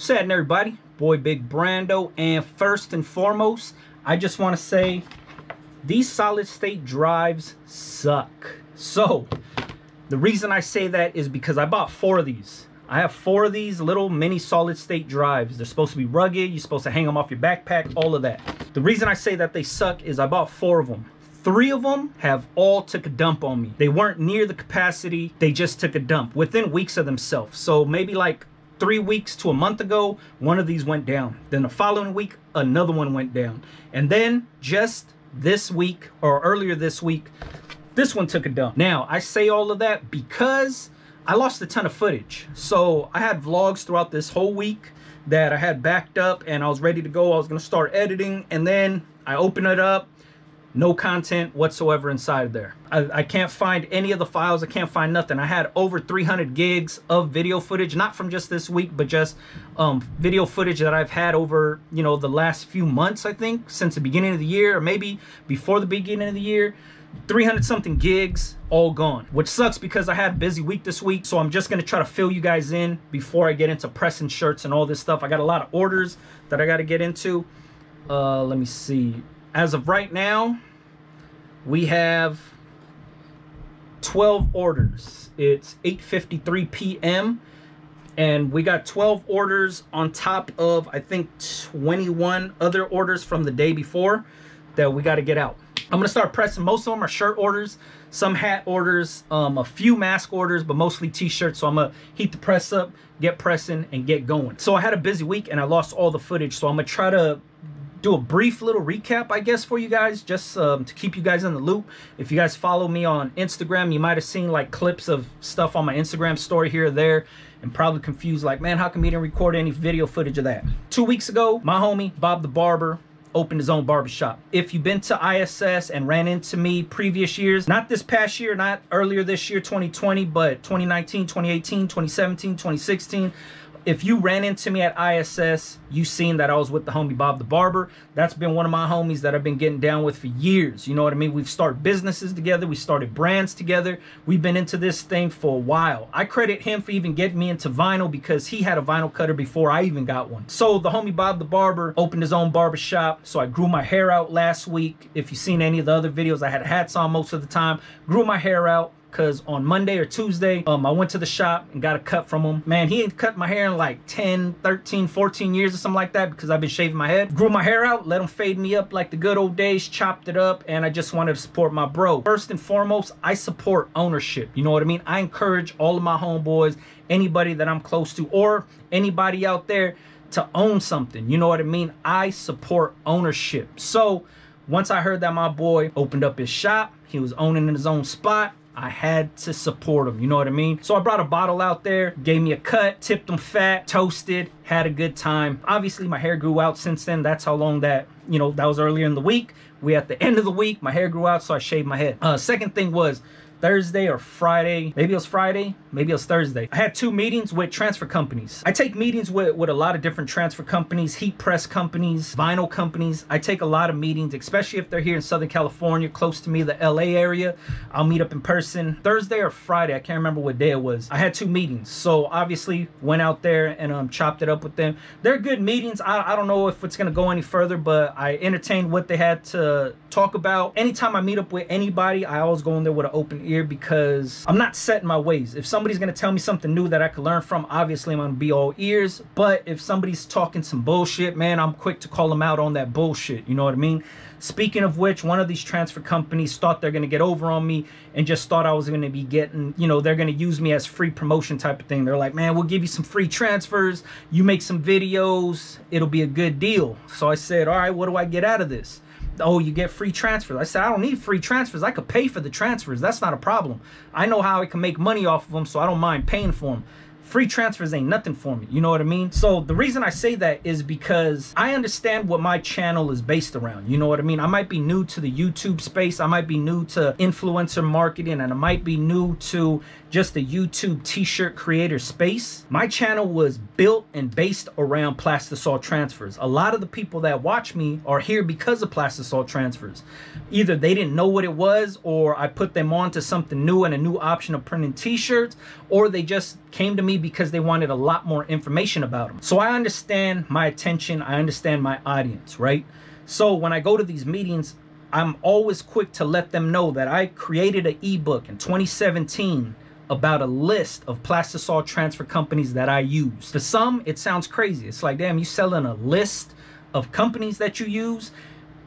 What's happening, everybody? Boy Big Brando, and first and foremost, I just want to say these solid state drives suck. So the reason I say that is because I bought 4 of these. I have 4 of these little mini solid state drives. They're supposed to be rugged. You're supposed to hang them off your backpack, all of that. The reason I say that they suck is I bought 4 of them. 3 of them have all took a dump on me. They weren't near the capacity. They just took a dump within weeks of themselves. So maybe like 3 weeks to a month ago, one of these went down. Then the following week, another one went down. And then just this week or earlier this week, this one took a dump. Now, I say all of that because I lost a ton of footage. So I had vlogs throughout this whole week that I had backed up and I was ready to go. I was gonna start editing, and then I open it up. No content whatsoever inside there. I can't find any of the files. I can't find nothing. I had over 300 gigs of video footage, not from just this week, but just video footage that I've had over, you know, the last few months, I think, since the beginning of the year, or maybe before the beginning of the year. 300 something gigs, all gone, which sucks because I had a busy week this week. So I'm just gonna try to fill you guys in before I get into pressing shirts and all this stuff. I got a lot of orders that I got to get into. Let me see. As of right now, we have 12 orders. It's 8:53 p.m. and we got 12 orders on top of, I think, 21 other orders from the day before that we got to get out. I'm gonna start pressing. Most of them are shirt orders, some hat orders, a few mask orders, but mostly t-shirts. So I'm gonna heat the press up, get pressing, and get going. So I had a busy week and I lost all the footage, so I'm gonna try to do a brief little recap, I guess, for you guys, just to keep you guys in the loop. If you guys follow me on Instagram, you might have seen like clips of stuff on my Instagram story here or there, and probably confused like, man, how come he didn't record any video footage of that? 2 weeks ago, my homie Bob the Barber opened his own barbershop. If you've been to ISS and ran into me previous years, not this past year, not earlier this year, 2020, but 2019, 2018, 2017, 2016, if you ran into me at ISS, you seen that I was with the homie Bob the Barber. That's been one of my homies that I've been getting down with for years. You know what I mean? We've started businesses together. We started brands together. We've been into this thing for a while. I credit him for even getting me into vinyl because he had a vinyl cutter before I even got one. So the homie Bob the Barber opened his own barber shop. So I grew my hair out last week. If you've seen any of the other videos, I had hats on most of the time. Grew my hair out, because on Monday or Tuesday, I went to the shop and got a cut from him. Man, he ain't cut my hair in like 10, 13, 14 years or something like that because I've been shaving my head. Grew my hair out, let him fade me up like the good old days, chopped it up, and I just wanted to support my bro. First and foremost, I support ownership. You know what I mean? I encourage all of my homeboys, anybody that I'm close to, or anybody out there to own something. You know what I mean? I support ownership. So once I heard that my boy opened up his shop, he was owning in his own spot, I had to support him, you know what I mean? So I brought a bottle out there, gave me a cut, tipped him fat, toasted, had a good time. Obviously, my hair grew out since then. That's how long that, you know, that was earlier in the week. We at the end of the week, my hair grew out, so I shaved my head. Second thing was Thursday or Friday, maybe it was Friday, maybe it was Thursday. I had 2 meetings with transfer companies. I take meetings with a lot of different transfer companies, heat press companies, vinyl companies. I take a lot of meetings, especially if they're here in Southern California, close to me, the LA area. I'll meet up in person Thursday or Friday. I can't remember what day it was. I had 2 meetings. So obviously went out there and chopped it up with them. They're good meetings. I don't know if it's gonna go any further, but I entertained what they had to talk about. Anytime I meet up with anybody, I always go in there with an open ear because I'm not set in my ways. If somebody's gonna tell me something new that I could learn from, obviously I'm gonna be all ears. But if somebody's talking some bullshit, man, I'm quick to call them out on that bullshit. You know what I mean? Speaking of which, one of these transfer companies thought they're gonna get over on me and just thought I was gonna be getting, you know, they're gonna use me as free promotion type of thing. They're like, man, we'll give you some free transfers. You make some videos, it'll be a good deal. So I said, all right, what do I get out of this? Oh, you get free transfers. I said, I don't need free transfers. I could pay for the transfers. That's not a problem. I know how I can make money off of them, so I don't mind paying for them. Free transfers ain't nothing for me. You know what I mean? So the reason I say that is because I understand what my channel is based around. You know what I mean? I might be new to the YouTube space. I might be new to influencer marketing, and I might be new to just the YouTube t-shirt creator space. My channel was built and based around Plastisol Transfers. A lot of the people that watch me are here because of Plastisol Transfers. Either they didn't know what it was, or I put them on to something new and a new option of printing t-shirts, or they just came to me me because they wanted a lot more information about them. So I understand my attention, I understand my audience, right? So when I go to these meetings, I'm always quick to let them know that I created an ebook in 2017 about a list of Plastisol transfer companies that I use. For some, it sounds crazy. It's like, damn, you selling a list of companies that you use?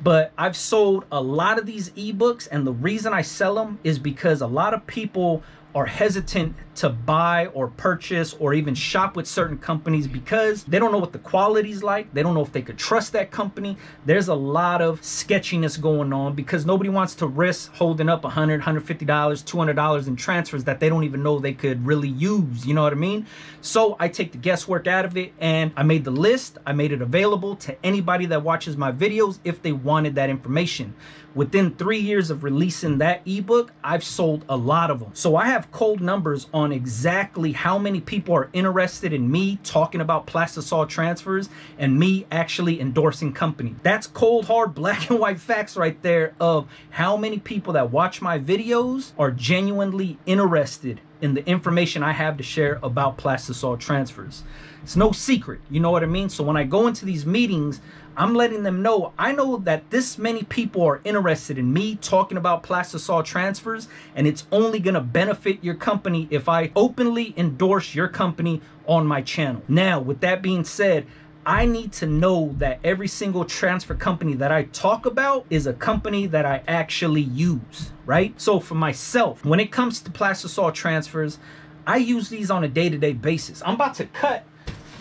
But I've sold a lot of these ebooks, and the reason I sell them is because a lot of people are hesitant to buy or purchase or even shop with certain companies because they don't know what the quality's like. They don't know if they could trust that company. There's a lot of sketchiness going on because nobody wants to risk holding up $100, $150, $200 in transfers that they don't even know they could really use. You know what I mean? So I take the guesswork out of it, and I made the list. I made it available to anybody that watches my videos if they wanted that information. Within 3 years of releasing that ebook, I've sold a lot of them. So I have cold numbers on exactly how many people are interested in me talking about Plastisol transfers and me actually endorsing company. That's cold, hard, black and white facts right there of how many people that watch my videos are genuinely interested in the information I have to share about Plastisol transfers. It's no secret, you know what I mean? So when I go into these meetings, I'm letting them know, I know that this many people are interested in me talking about Plastisol transfers, and it's only gonna benefit your company if I openly endorse your company on my channel. Now, with that being said, I need to know that every single transfer company that I talk about is a company that I actually use, right? So for myself, when it comes to Plastisol transfers, I use these on a day-to-day basis. I'm about to cut,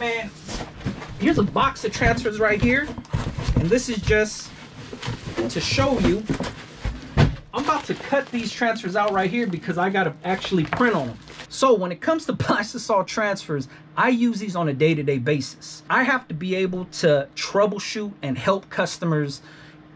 man, here's a box of transfers right here, and this is just to show you. I'm about to cut these transfers out right here because I gotta actually print on them. So when it comes to Plastisol transfers, I use these on a day-to-day basis. I have to be able to troubleshoot and help customers.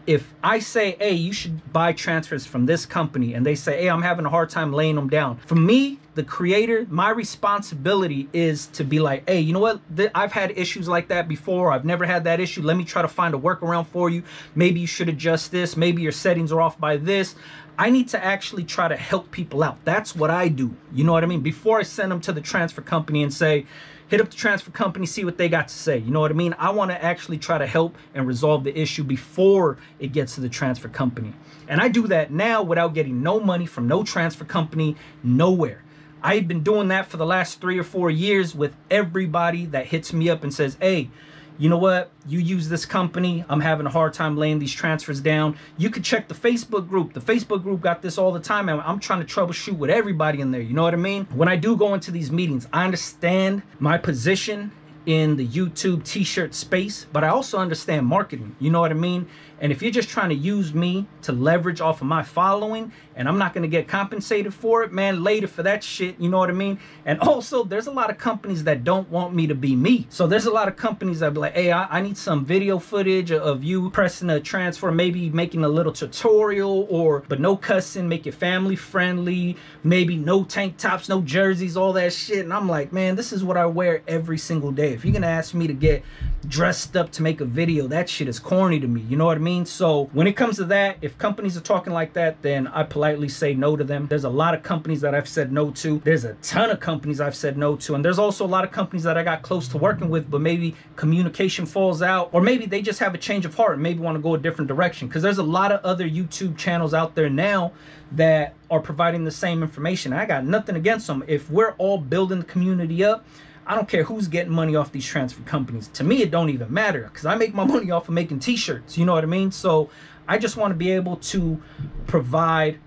If I say, hey, you should buy transfers from this company, and they say, hey, I'm having a hard time laying them down. For me, the creator, my responsibility is to be like, hey, you know what? I've had issues like that before. I've never had that issue. Let me try to find a workaround for you. Maybe you should adjust this. Maybe your settings are off by this. I need to actually try to help people out. That's what I do. You know what I mean? Before I send them to the transfer company and say, hit up the transfer company, see what they got to say. You know what I mean? I want to actually try to help and resolve the issue before it gets to the transfer company. And I do that now without getting no money from no transfer company, nowhere. I've been doing that for the last 3 or 4 years with everybody that hits me up and says, hey, you know what? You use this company. I'm having a hard time laying these transfers down. You could check the Facebook group. The Facebook group got this all the time, and I'm trying to troubleshoot with everybody in there. You know what I mean? When I do go into these meetings, I understand my position in the YouTube t-shirt space, but I also understand marketing. You know what I mean? And if you're just trying to use me to leverage off of my following and I'm not going to get compensated for it, man, later for that shit, you know what I mean? And also, there's a lot of companies that don't want me to be me. So there's a lot of companies that be like, hey, I need some video footage of you pressing a transfer, maybe making a little tutorial, but no cussing, make it family friendly, maybe no tank tops, no jerseys, all that shit. And I'm like, man, this is what I wear every single day. If you're going to ask me to get dressed up to make a video, that shit is corny to me. You know what I mean? So when it comes to that, if companies are talking like that, then I politely say no to them. There's a lot of companies that I've said no to. There's a ton of companies I've said no to. And there's also a lot of companies that I got close to working with, but maybe communication falls out, or maybe they just have a change of heart and maybe want to go a different direction. Because there's a lot of other YouTube channels out there now that are providing the same information. I got nothing against them. If we're all building the community up, I don't care who's getting money off these transfer companies. To me, it don't even matter because I make my money off of making t-shirts. You know what I mean? So I just want to be able to provide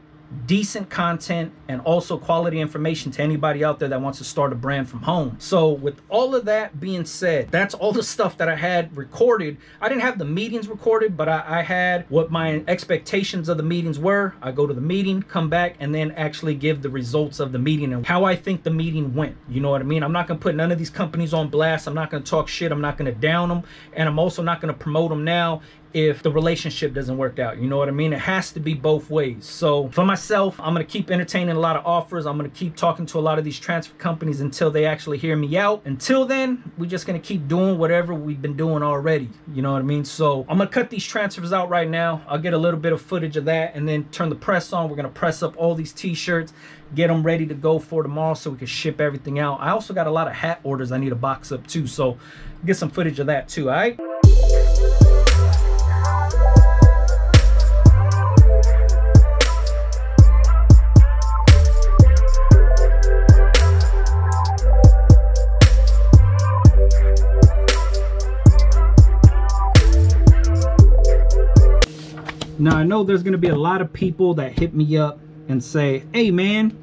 decent content and also quality information to anybody out there that wants to start a brand from home. So with all of that being said, that's all the stuff that I had recorded. I didn't have the meetings recorded, but I had what my expectations of the meetings were. I go to the meeting, come back, and then actually give the results of the meeting and how I think the meeting went. You know what I mean? I'm not going to put none of these companies on blast. I'm not going to talk shit. I'm not going to down them. And I'm also not going to promote them now if the relationship doesn't work out. You know what I mean? It has to be both ways. So for myself, I'm gonna keep entertaining a lot of offers. I'm gonna keep talking to a lot of these transfer companies until they actually hear me out. Until then, we're just gonna keep doing whatever we've been doing already. You know what I mean? So I'm gonna cut these transfers out right now. I'll get a little bit of footage of that and then turn the press on. We're gonna press up all these t-shirts, get them ready to go for tomorrow so we can ship everything out. I also got a lot of hat orders I need to box up too, so get some footage of that too. All right. Now I know there's gonna be a lot of people that hit me up and say, hey man,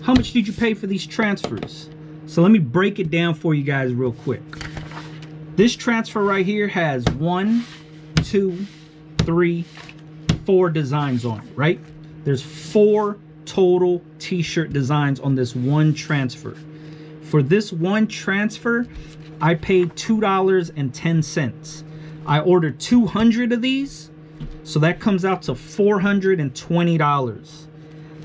how much did you pay for these transfers? So let me break it down for you guys real quick. This transfer right here has 1, 2, 3, 4 designs on it, right? There's 4 total t-shirt designs on this one transfer. For this one transfer, I paid $2.10. I ordered 200 of these, so that comes out to $420.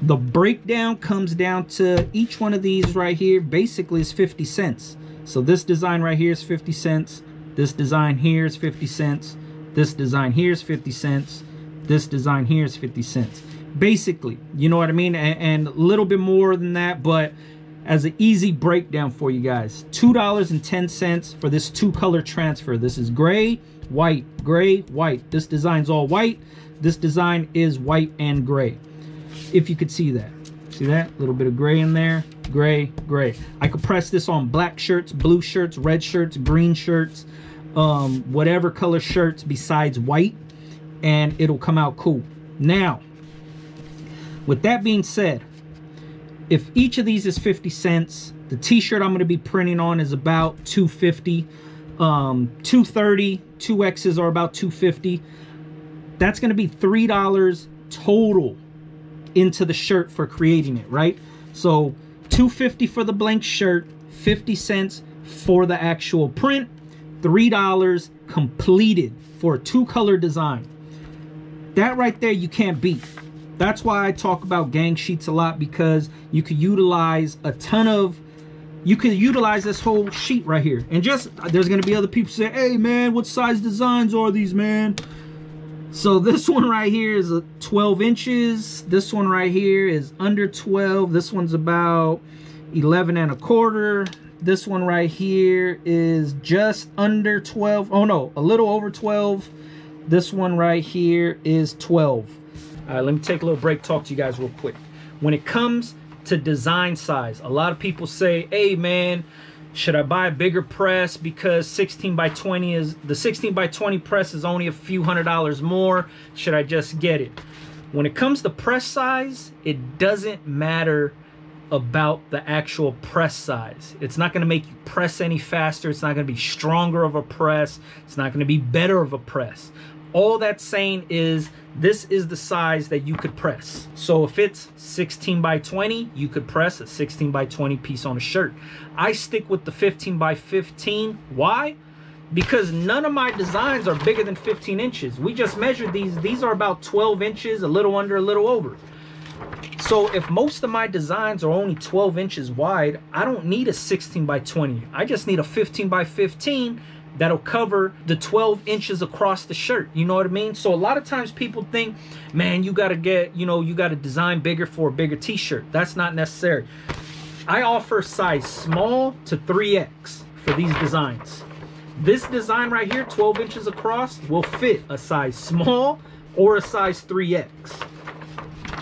The breakdown comes down to each one of these right here basically is 50 cents. So this design right here is 50 cents. This design here is 50 cents. This design here is 50 cents. This design here is 50 cents. Basically, you know what I mean? And a little bit more than that, but as an easy breakdown for you guys, $2.10 for this 2-color transfer. This is gray, white, gray, white. This design's all white. This design is white and gray. If you could see that. See that? A little bit of gray in there. Gray, gray. I could press this on black shirts, blue shirts, red shirts, green shirts, whatever color shirts besides white, and it'll come out cool. Now, with that being said, if each of these is 50 cents, the t-shirt I'm going to be printing on is about $2.50. 230, 2X's are about $2.50. That's going to be $3 total into the shirt for creating it, right? So $2.50 for the blank shirt, 50 cents for the actual print, $3 completed for a 2-color design. That right there you can't beat. That's why I talk about gang sheets a lot, because you could utilize a ton of, you could utilize this whole sheet right here. And just, there's gonna be other people say, hey man, what size designs are these, man? So this one right here is 12 inches. This one right here is under 12. This one's about 11 1/4. This one right here is just under 12. Oh no, a little over 12. This one right here is 12. All right, let me take a little break, talk to you guys real quick. When it comes to design size, a lot of people say, hey man, should I buy a bigger press because 16 by 20 is, the 16 by 20 press is only a few $100s more? Should I just get it? When it comes to press size, it doesn't matter about the actual press size. It's not going to make you press any faster. It's not going to be stronger of a press. It's not going to be better of a press. All that's saying is this is the size that you could press. So if it's 16 by 20, you could press a 16 by 20 piece on a shirt. I stick with the 15 by 15. Why? Because none of my designs are bigger than 15 inches. We just measured these. These are about 12 inches, a little under, a little over. So if most of my designs are only 12 inches wide, I don't need a 16 by 20. I just need a 15 by 15 that'll cover the 12 inches across the shirt. You know what I mean? So a lot of times people think, man, you gotta get, you know, you gotta design bigger for a bigger t-shirt. That's not necessary. I offer size small to 3X for these designs. This design right here, 12 inches across, will fit a size small or a size 3X.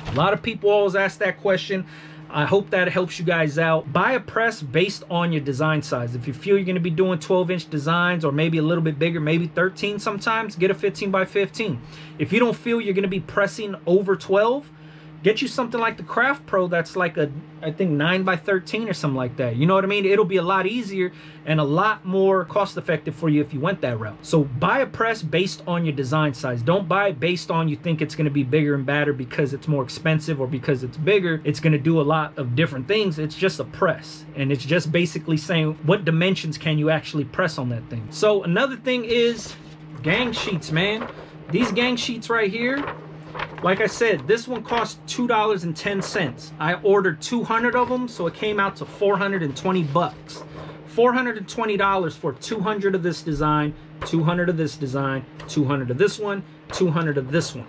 A lot of people always ask that question. I hope that helps you guys out. Buy a press based on your design size. If you feel you're going to be doing 12-inch designs or maybe a little bit bigger, maybe 13 sometimes, get a 15 by 15. If you don't feel you're going to be pressing over 12, get you something like the Craft Pro that's like a, I think 9 by 13 or something like that. You know what I mean? It'll be a lot easier and a lot more cost effective for you if you went that route. So buy a press based on your design size. Don't buy it based on you think it's going to be bigger and badder because it's more expensive or because it's bigger. It's going to do a lot of different things. It's just a press, and it's just basically saying what dimensions can you actually press on that thing. So another thing is gang sheets, man. These gang sheets right here, like I said, this one cost $2.10. I ordered 200 of them, so it came out to 420 bucks. $420 for 200 of this design, 200 of this design, 200 of this one, 200 of this one.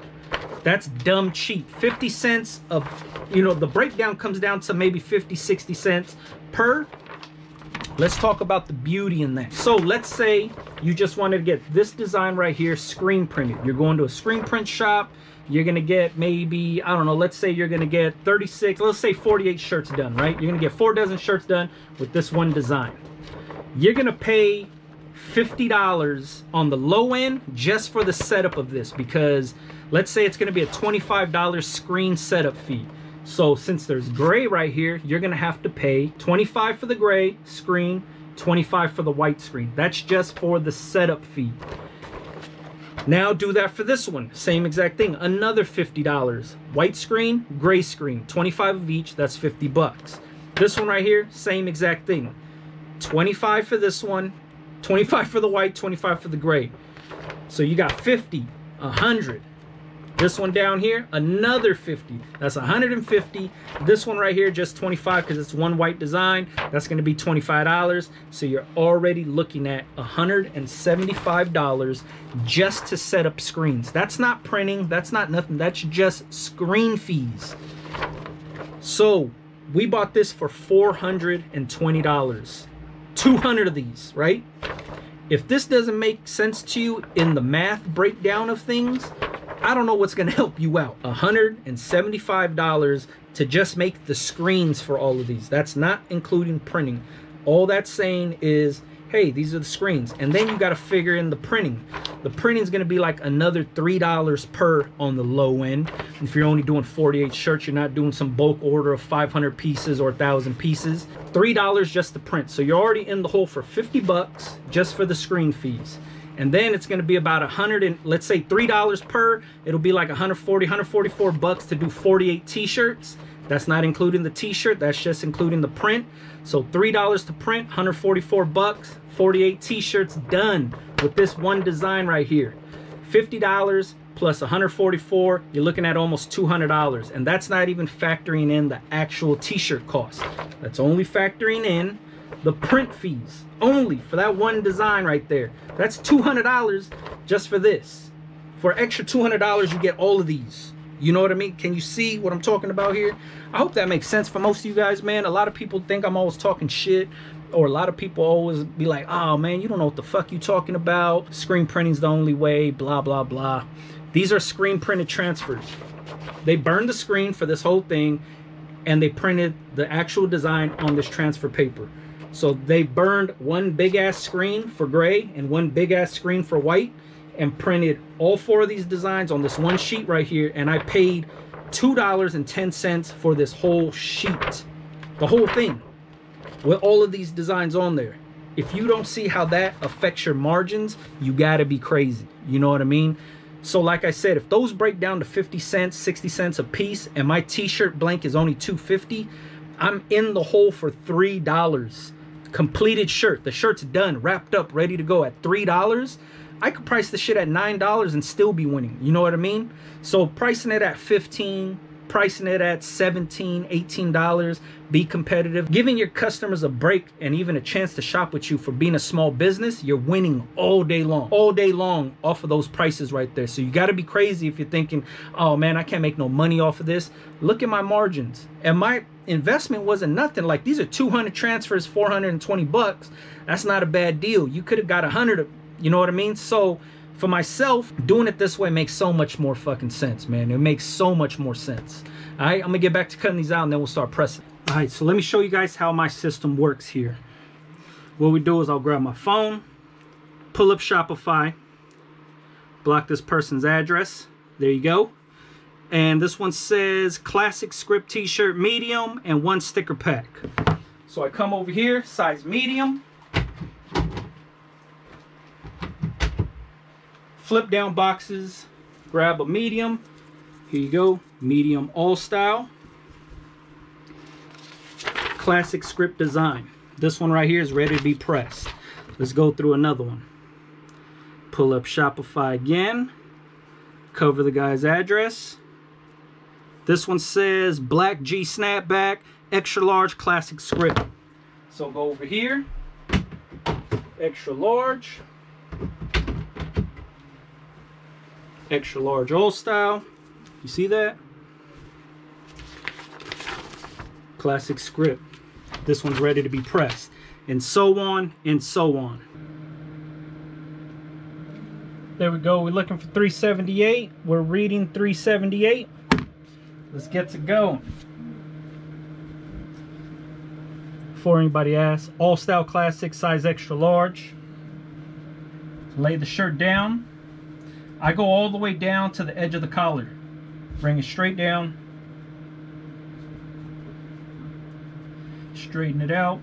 That's dumb cheap. 50 cents of, you know, the breakdown comes down to maybe 50, 60 cents per. Let's talk about the beauty in that. So let's say you just wanted to get this design right here screen printed. You're going to a screen print shop. You're going to get maybe, I don't know, let's say you're going to get 36, let's say 48 shirts done, right? You're going to get 4 dozen shirts done with this one design. You're going to pay $50 on the low end just for the setup of this, because let's say it's going to be a $25 screen setup fee. So since there's gray right here, you're going to have to pay $25 for the gray screen, $25 for the white screen. That's just for the setup fee. Now do that for this one, same exact thing, another $50. White screen, gray screen, 25 of each, that's 50 bucks. This one right here, same exact thing. 25 for this one, 25 for the white, 25 for the gray. So you got 50, 100. This one down here, another 50. That's 150. This one right here, just 25 because it's one white design. That's going to be $25. So you're already looking at $175 just to set up screens. That's not printing. That's not nothing. That's just screen fees. So we bought this for $420. 200 of these, right? If this doesn't make sense to you in the math breakdown of things, I don't know what's going to help you out. $175 to just make the screens for all of these. That's not including printing. All that's saying is, hey, these are the screens. And then you got to figure in the printing. The printing is going to be like another $3 per on the low end. If you're only doing 48 shirts, you're not doing some bulk order of 500 pieces or 1,000 pieces. $3 just to print. So you're already in the hole for 50 bucks just for the screen fees. And then it's going to be about let's say $3 per. It'll be like 140, 144 bucks to do 48 t-shirts. That's not including the t-shirt. That's just including the print. So $3 to print, 144 bucks, 48 t-shirts done with this one design right here. $50 plus 144, you're looking at almost $200. And that's not even factoring in the actual t-shirt cost. That's only factoring in the print fees only for that one design right there. That's $200 just for this. For extra $200, you get all of these. You know what I mean? Can you see what I'm talking about here? I hope that makes sense for most of you guys, man. A lot of people think I'm always talking shit, or a lot of people always be like, oh man, you don't know what the fuck you talking about. Screen printing's the only way, blah, blah, blah. These are screen printed transfers. They burned the screen for this whole thing, and they printed the actual design on this transfer paper. So they burned one big ass screen for gray and one big ass screen for white, and printed all 4 of these designs on this one sheet right here. And I paid $2.10 for this whole sheet, the whole thing, with all of these designs on there. If you don't see how that affects your margins, you gotta be crazy. You know what I mean? So like I said, if those break down to 50 cents, 60 cents a piece, and my t-shirt blank is only $2.50, I'm in the hole for $3. Completed shirt. The shirt's done, wrapped up, ready to go at $3. I could price the shit at $9 and still be winning. You know what I mean? So pricing it at $15, pricing it at $17, $18, be competitive, giving your customers a break and even a chance to shop with you for being a small business, you're winning all day long off of those prices right there. So you got to be crazy if you're thinking, oh man, I can't make no money off of this. Look at my margins, and my investment wasn't nothing. Like, these are 200 transfers, 420 bucks. That's not a bad deal. You could have got 100, you know what I mean? So for myself, doing it this way makes so much more fucking sense, man. It makes so much more sense. All right, I'm gonna get back to cutting these out and then we'll start pressing. All right, so let me show you guys how my system works here. What we do is I'll grab my phone, pull up Shopify, block this person's address. There you go. And this one says classic script t-shirt medium and 1 sticker pack. So I come over here, size medium, flip down boxes, grab a medium. Here you go, medium all style. Classic script design. This one right here is ready to be pressed. Let's go through another one. Pull up Shopify again. Cover the guy's address. This one says black G snapback, extra large classic script. So go over here, extra large old style. You see that? Classic script. This one's ready to be pressed, and so on and so on. There we go. We're looking for 378. We're reading 378. Let's get to going. Before anybody asks, all style classic, size extra large. Lay the shirt down. I go all the way down to the edge of the collar. Bring it straight down. Straighten it out.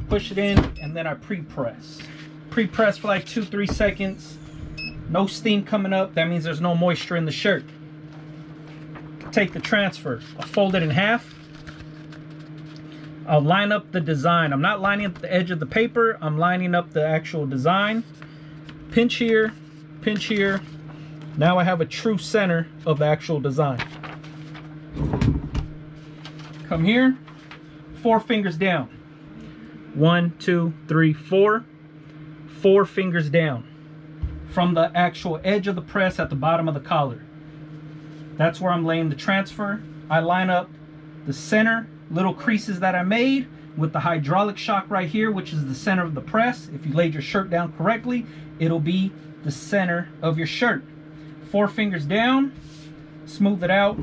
Push it in, and then I pre-press. Pre-press for like 2-3 seconds. No steam coming up. That means there's no moisture in the shirt. Take the transfer. I'll fold it in half. I'll line up the design. I'm not lining up the edge of the paper. I'm lining up the actual design. Pinch here. Pinch here. Now I have a true center of the actual design. Come here. 4 fingers down. 1, 2, 3, 4. 4 fingers down from the actual edge of the press at the bottom of the collar. That's where I'm laying the transfer. I line up the center little creases that I made with the hydraulic shock right here, which is the center of the press. If you laid your shirt down correctly, it'll be the center of your shirt. 4 fingers down, smooth it out.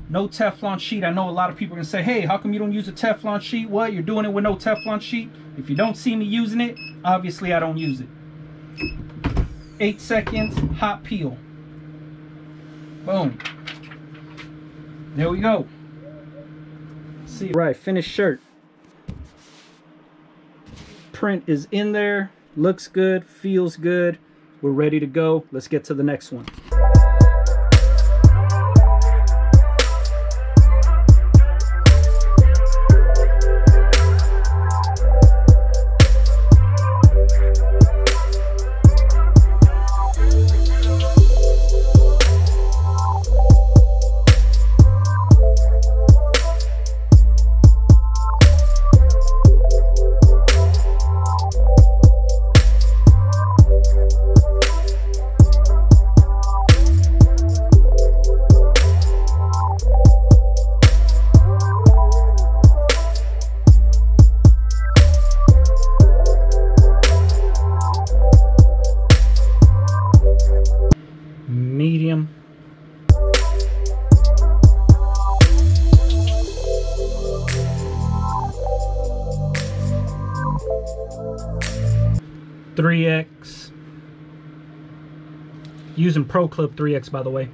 No Teflon sheet. I know a lot of people are gonna say, hey, how come you don't use a Teflon sheet? What, you're doing it with no Teflon sheet? If you don't see me using it, obviously I don't use it. 8 seconds, hot peel. Boom. There we go. See, right, finished shirt. Print is in there, looks good, feels good. We're ready to go. Let's get to the next one. Medium. .3x. Using Pro Clip 3x, by the way.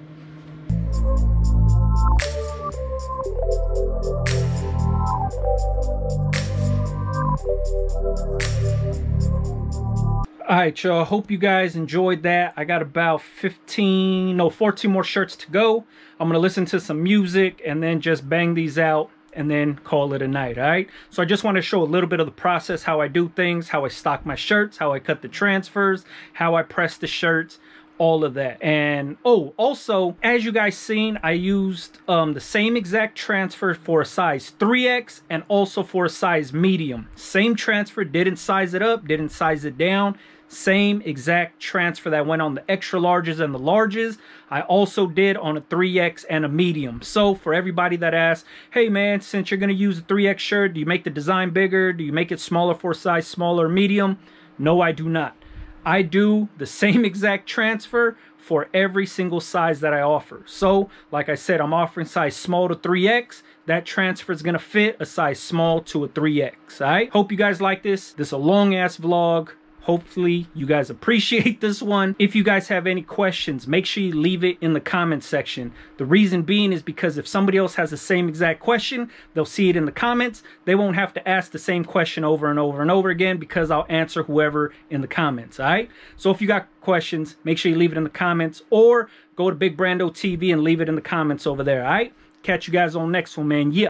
Alright, y'all, hope you guys enjoyed that. I got about 14 more shirts to go. I'm gonna listen to some music and then just bang these out and then call it a night. All right, so I just want to show a little bit of the process, how I do things, how I stock my shirts, how I cut the transfers, how I press the shirts, all of that. And oh, also, as you guys seen, I used the same exact transfer for a size 3X and also for a size medium. Same transfer, didn't size it up, didn't size it down. Same exact transfer that went on the extra larges and the larges, I also did on a 3X and a medium. So for everybody that asks, hey man, since you're gonna use a 3X shirt, do you make the design bigger? Do you make it smaller for a size smaller or medium? No, I do not. I do the same exact transfer for every single size that I offer. So like I said, I'm offering size small to 3X. That transfer is gonna fit a size small to a 3X. All right, hope you guys like this. This is a long ass vlog. Hopefully you guys appreciate this one. If you guys have any questions, make sure you leave it in the comment section. The reason being is because if somebody else has the same exact question, they'll see it in the comments. They won't have to ask the same question over and over and over again because I'll answer whoever in the comments, all right? So if you got questions, make sure you leave it in the comments or go to Big Brando TV and leave it in the comments over there, all right? Catch you guys on the next one, man. Yeah.